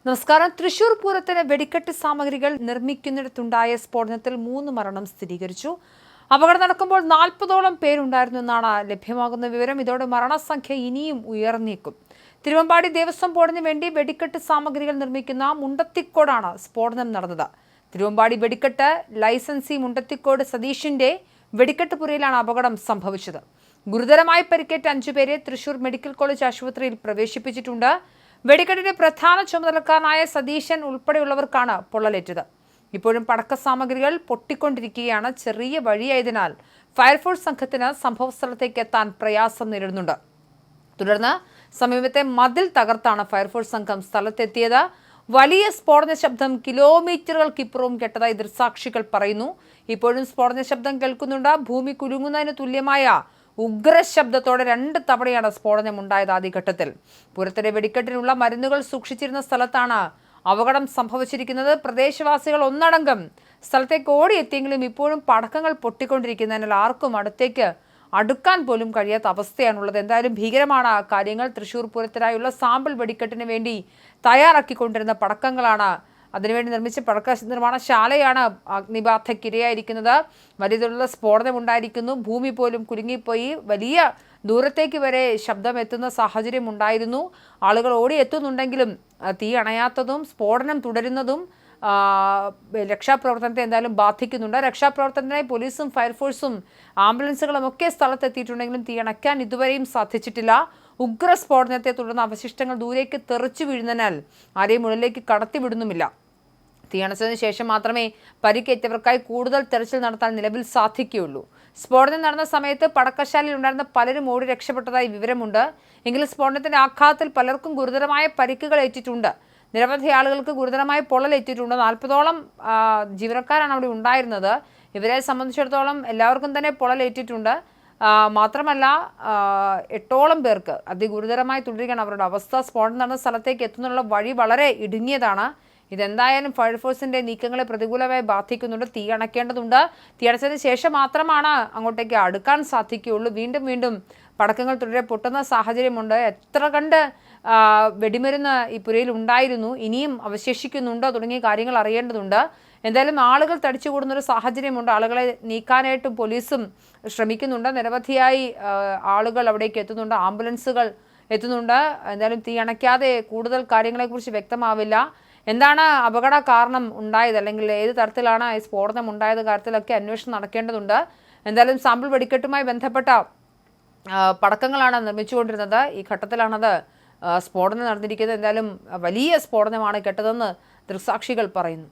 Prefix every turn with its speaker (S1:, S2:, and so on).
S1: നമസ്കാരം. തൃശൂർ പൂരത്തിന് വെടിക്കെട്ട് സാമഗ്രികൾ നിർമ്മിക്കുന്നിടത്തുണ്ടായ സ്ഫോടനത്തിൽ 3 മരണം സ്ഥിരീകരിച്ചു. അപകടം നടക്കുമ്പോൾ 40ഓളം പേരുണ്ടായിരുന്നു എന്നാണ് ലഭ്യമാകുന്ന വിവരം. ഇതോടെ മരണസംഖ്യ ഇനിയും ഉയർന്നേക്കും. തിരുവമ്പാടി ദേവസ്വം ബോർഡിന് വേണ്ടി വെടിക്കെട്ട് സാമഗ്രികൾ നിർമ്മിക്കുന്ന മുണ്ടത്തിക്കോടാണ് സ്ഫോടനം നടന്നത്. തിരുവമ്പാടി വെടിക്കെട്ട് ലൈസൻസി മുണ്ടത്തിക്കോട് സതീഷിന്റെ വെടിക്കെട്ട് പുരയിലാണ് അപകടം സംഭവിച്ചത്. ഗുരുതരമായി പരിക്കേറ്റ 5 പേരെ തൃശൂർ മെഡിക്കൽ കോളേജ് ആശുപത്രിയിൽ പ്രവേശിപ്പിച്ചിട്ടുണ്ട്. വെടിക്കെട്ടിന്റെ പ്രധാന ചുമതലക്കാരനായ സതീശൻ ഉൾപ്പെടെയുള്ളവർക്കാണ് പൊള്ളലേറ്റത്. ഇപ്പോഴും പടക്ക സാമഗ്രികൾ പൊട്ടിക്കൊണ്ടിരിക്കുകയാണ്. ചെറിയ വഴിയായതിനാൽ ഫയർഫോഴ്സ് സംഘത്തിന് സംഭവസ്ഥലത്തേക്ക് എത്താൻ പ്രയാസം നേരിടുന്നുണ്ട്. തുടർന്ന് സമീപത്തെ മതിൽ തകർത്താണ് ഫയർഫോഴ്സ് സംഘം സ്ഥലത്തെത്തിയത്. വലിയ സ്ഫോടന ശബ്ദം കിലോമീറ്ററുകൾക്കിപ്പുറവും കേട്ടതായി ദൃക്സാക്ഷികൾ പറയുന്നു. ഇപ്പോഴും സ്ഫോടന ശബ്ദം കേൾക്കുന്നുണ്ട്. ഭൂമി കുലുങ്ങുന്നതിന് തുല്യമായ ഉഗ്രശബ്ദത്തോടെ 2 തവണയാണ് സ്ഫോടനം ഉണ്ടായത്. ആദ്യഘട്ടത്തിൽ പൂരത്തിലെ വെടിക്കെട്ടിനുള്ള മരുന്നുകൾ സൂക്ഷിച്ചിരുന്ന സ്ഥലത്താണ് അപകടം സംഭവിച്ചിരിക്കുന്നത്. പ്രദേശവാസികൾ ഒന്നടങ്കം സ്ഥലത്തേക്ക് ഓടിയെത്തിയെങ്കിലും ഇപ്പോഴും പടക്കങ്ങൾ പൊട്ടിക്കൊണ്ടിരിക്കുന്നതിനാൽ ആർക്കും അടുക്കാൻ പോലും കഴിയാത്ത അവസ്ഥയാണുള്ളത്. എന്തായാലും ഭീകരമാണ് കാര്യങ്ങൾ. തൃശൂർ പൂരത്തിനായുള്ള സാമ്പിൾ വെടിക്കെട്ടിന് വേണ്ടി തയ്യാറാക്കിക്കൊണ്ടിരുന്ന പടക്കങ്ങളാണ്. അതിനുവേണ്ടി നിർമ്മിച്ച പടക്ക നിർമ്മാണശാലയാണ് അഗ്നിബാധയ്ക്കിരയായിരിക്കുന്നത്. വലിയ തോതിലുള്ള സ്ഫോടനം ഉണ്ടായിരിക്കുന്നു. ഭൂമി പോലും കുലുങ്ങിപ്പോയി. വലിയ ദൂരത്തേക്ക് വരെ ശബ്ദം എത്തുന്ന സാഹചര്യം ഉണ്ടായിരുന്നു. ആളുകൾ ഓടിയെത്തുന്നുണ്ടെങ്കിലും തീ അണയാത്തതും സ്ഫോടനം തുടരുന്നതും രക്ഷാപ്രവർത്തനത്തെ എന്തായാലും ബാധിക്കുന്നുണ്ട്. രക്ഷാപ്രവർത്തനത്തിനായി പോലീസും ഫയർഫോഴ്സും ആംബുലൻസുകളും ഒക്കെ സ്ഥലത്തെത്തിയിട്ടുണ്ടെങ്കിലും തീ അണയ്ക്കാൻ ഇതുവരെയും സാധിച്ചിട്ടില്ല. ഉഗ്ര സ്ഫോടനത്തെ തുടർന്ന് അവശിഷ്ടങ്ങൾ ദൂരേക്ക് തെറിച്ചു വീഴുന്നതിനാൽ ആരെയും ഉള്ളിലേക്ക് കടത്തിവിടുന്നുമില്ല. തീയണച്ചതിന് ശേഷം മാത്രമേ പരിക്കേറ്റവർക്കായി കൂടുതൽ തെരച്ചിൽ നടത്താൻ നിലവിൽ സാധിക്കുകയുള്ളൂ. സ്ഫോടനം നടന്ന സമയത്ത് പടക്കശാലയിൽ ഉണ്ടായിരുന്ന പലരും ഓടി രക്ഷപ്പെട്ടതായി വിവരമുണ്ട്. എങ്കിലും സ്ഫോടനത്തിന്റെ ആഘാതത്തിൽ പലർക്കും ഗുരുതരമായ പരിക്കുകൾ ഏറ്റിട്ടുണ്ട്. നിരവധി ആളുകൾക്ക് ഗുരുതരമായ പൊള്ളലേറ്റിട്ടുണ്ട്. 40ഓളം ജീവനക്കാരാണ് അവിടെ ഉണ്ടായിരുന്നത്. ഇവരെ സംബന്ധിച്ചിടത്തോളം എല്ലാവർക്കും തന്നെ പൊള്ളലേറ്റിട്ടുണ്ട്. മാത്രമല്ല 8ഓളം പേർക്ക് അതിഗുരുതരമായി തുടരുകയാണ് അവരുടെ അവസ്ഥ. സ്ഫോടനം നടന്ന സ്ഥലത്തേക്ക് എത്തുന്നുള്ള വഴി വളരെ ഇടുങ്ങിയതാണ്. ഇതെന്തായാലും ഫയർഫോഴ്സിന്റെ നീക്കങ്ങളെ പ്രതികൂലമായി ബാധിക്കുന്നുണ്ട്. തീ അണയ്ക്കേണ്ടതുണ്ട്. തീ അണച്ചതിന് ശേഷം മാത്രമാണ് അങ്ങോട്ടേക്ക് അടുക്കാൻ സാധിക്കുകയുള്ളൂ. വീണ്ടും പടക്കങ്ങൾ തുടരെ പൊട്ടുന്ന സാഹചര്യമുണ്ട്. എത്ര കണ്ട് വെടിമരുന്ന് ഈ പുരയിൽ ഉണ്ടായിരുന്നു, ഇനിയും അവശേഷിക്കുന്നുണ്ടോ തുടങ്ങിയ കാര്യങ്ങൾ അറിയേണ്ടതുണ്ട്. എന്തായാലും ആളുകൾ തടിച്ചുകൂടുന്നൊരു സാഹചര്യമുണ്ട്. ആളുകളെ നീക്കാനായിട്ടും പോലീസും ശ്രമിക്കുന്നുണ്ട്. നിരവധിയായി ആളുകൾ അവിടേക്ക് എത്തുന്നുണ്ട്. ആംബുലൻസുകൾ എത്തുന്നുണ്ട്. എന്തായാലും തീ അണയ്ക്കാതെ കൂടുതൽ കാര്യങ്ങളെക്കുറിച്ച് വ്യക്തമാവില്ല. എന്താണ് അപകട കാരണം ഉണ്ടായത്, അല്ലെങ്കിൽ ഏത് തരത്തിലാണ് ഈ സ്ഫോടനം ഉണ്ടായത് കാര്യത്തിലൊക്കെ അന്വേഷണം നടക്കേണ്ടതുണ്ട്. എന്തായാലും സാമ്പിൾ വെടിക്കെട്ടുമായി ബന്ധപ്പെട്ട പടക്കങ്ങളാണ് നിർമ്മിച്ചുകൊണ്ടിരുന്നത്. ഈ ഘട്ടത്തിലാണത് സ്ഫോടനം നടന്നിരിക്കുന്നത്. എന്തായാലും വലിയ സ്ഫോടനമാണ് കേട്ടതെന്ന് ദൃക്സാക്ഷികൾ പറയുന്നു.